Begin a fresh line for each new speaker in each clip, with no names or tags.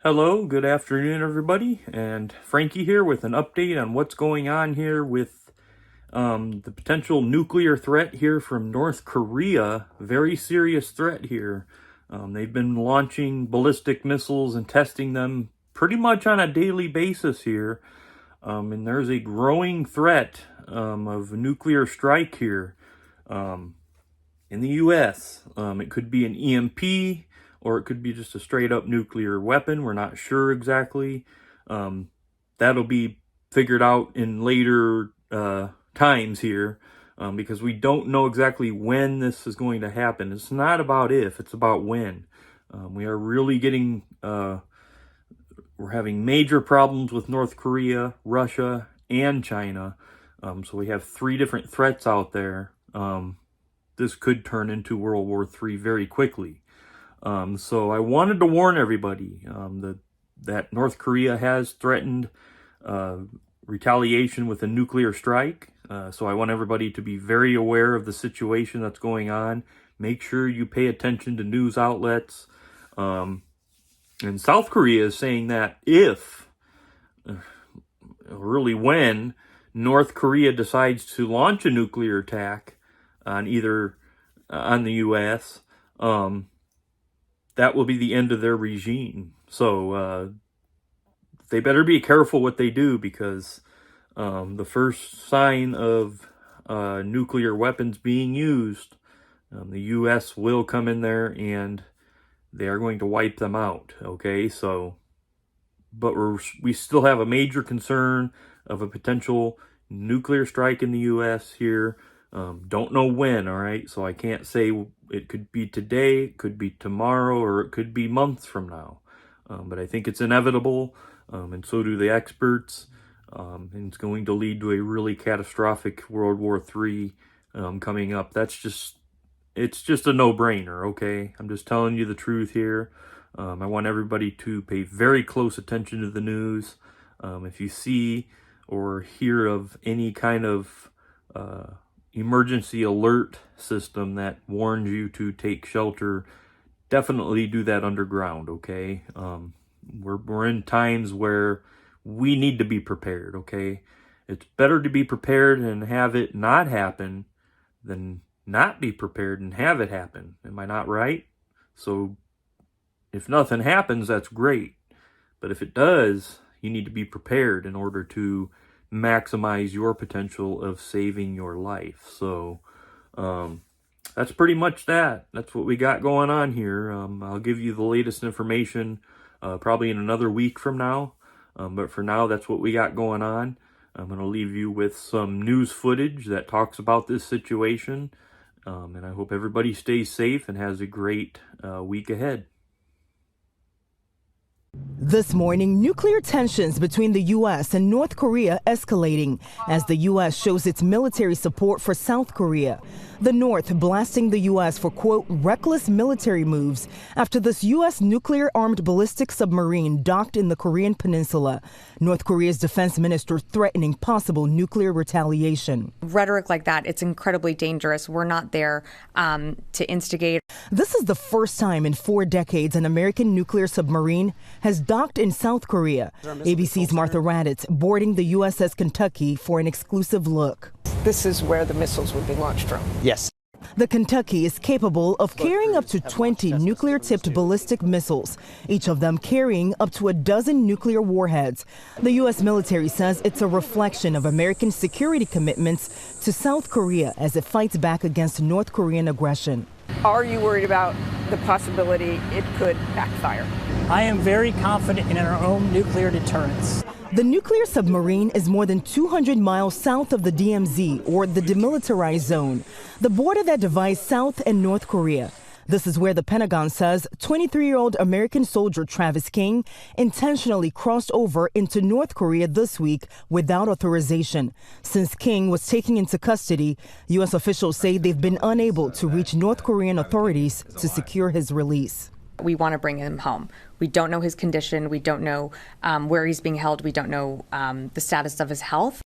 Hello, good afternoon, everybody, and Frankie here with an update on what's going on here with the potential nuclear threat here from North Korea. Very serious threat here. They've been launching ballistic missiles and testing them pretty much on a daily basis here, and there's a growing threat of a nuclear strike here in the U.S. It could be an EMP, or it could be just a straight up nuclear weapon. We're not sure exactly. That'll be figured out in later times here, because we don't know exactly when this is going to happen. It's not about if, it's about when. We are really getting, we're having major problems with North Korea, Russia, and China. So we have three different threats out there. This could turn into World War III very quickly. So I wanted to warn everybody that North Korea has threatened retaliation with a nuclear strike. So I want everybody to be very aware of the situation that's going on. Make sure you pay attention to news outlets. And South Korea is saying that if, really when, North Korea decides to launch a nuclear attack on on the U.S., that will be the end of their regime. So they better be careful what they do, because the first sign of nuclear weapons being used, the U.S. will come in there and they are going to wipe them out. Okay, so, but we still have a major concern of a potential nuclear strike in the U.S. here. Don't know when, all right? So I can't say it could be today, it could be tomorrow, or it could be months from now. But I think it's inevitable, and so do the experts. And it's going to lead to a really catastrophic World War III coming up. It's just a no-brainer, okay? I'm just telling you the truth here. I want everybody to pay very close attention to the news. If you see or hear of any kind of emergency alert system that warns you to take shelter, definitely do that underground, okay? We're in times where we need to be prepared, okay? It's better to be prepared and have it not happen than not be prepared and have it happen. Am I not right? So if nothing happens, that's great. But if it does, you need to be prepared in order to maximize your potential of saving your life. So that's pretty much that. That's what we got going on here. I'll give you the latest information probably in another week from now. But for now, that's what we got going on. I'm going to leave you with some news footage that talks about this situation. And I hope everybody stays safe and has a great week ahead.
This morning, nuclear tensions between the U.S. and North Korea escalating as the U.S. shows its military support for South Korea. The North blasting the U.S. for, quote, reckless military moves after this U.S. nuclear-armed ballistic submarine docked in the Korean peninsula. North Korea's defense minister threatening possible nuclear retaliation.
Rhetoric like that, it's incredibly dangerous. We're not there to instigate.
This is the first time in 4 decades an American nuclear submarine has docked in South Korea. ABC's Martha Raddatz boarding the USS Kentucky for an exclusive look.
This is where the missiles would be launched from.
Yes.
The Kentucky is capable of carrying up to 20 nuclear-tipped ballistic missiles, each of them carrying up to a dozen nuclear warheads. The U.S. military says it's a reflection of American security commitments to South Korea as it fights back against North Korean aggression.
Are you worried about the possibility it could backfire?
I am very confident in our own nuclear deterrence.
The nuclear submarine is more than 200 miles south of the DMZ, or the Demilitarized Zone, the border that divides South and North Korea. This is where the Pentagon says 23-year-old American soldier Travis King intentionally crossed over into North Korea this week without authorization. Since King was taken into custody, U.S. officials say they've been unable to reach North Korean authorities to secure his release.
We want to bring him home. We don't know his condition. We don't know where he's being held. We don't know the status of his health.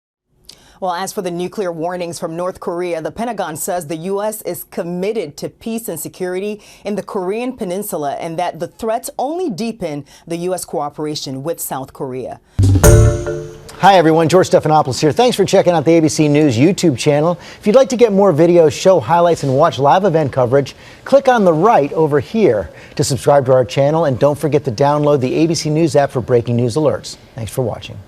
Well, as for the nuclear warnings from North Korea, the Pentagon says the U.S. is committed to peace and security in the Korean Peninsula and that the threats only deepen the U.S. cooperation with South Korea.
Hi, everyone. George Stephanopoulos here. Thanks for checking out the ABC News YouTube channel. If you'd like to get more videos, show highlights, and watch live event coverage, click on the right over here to subscribe to our channel. And don't forget to download the ABC News app for breaking news alerts. Thanks for watching.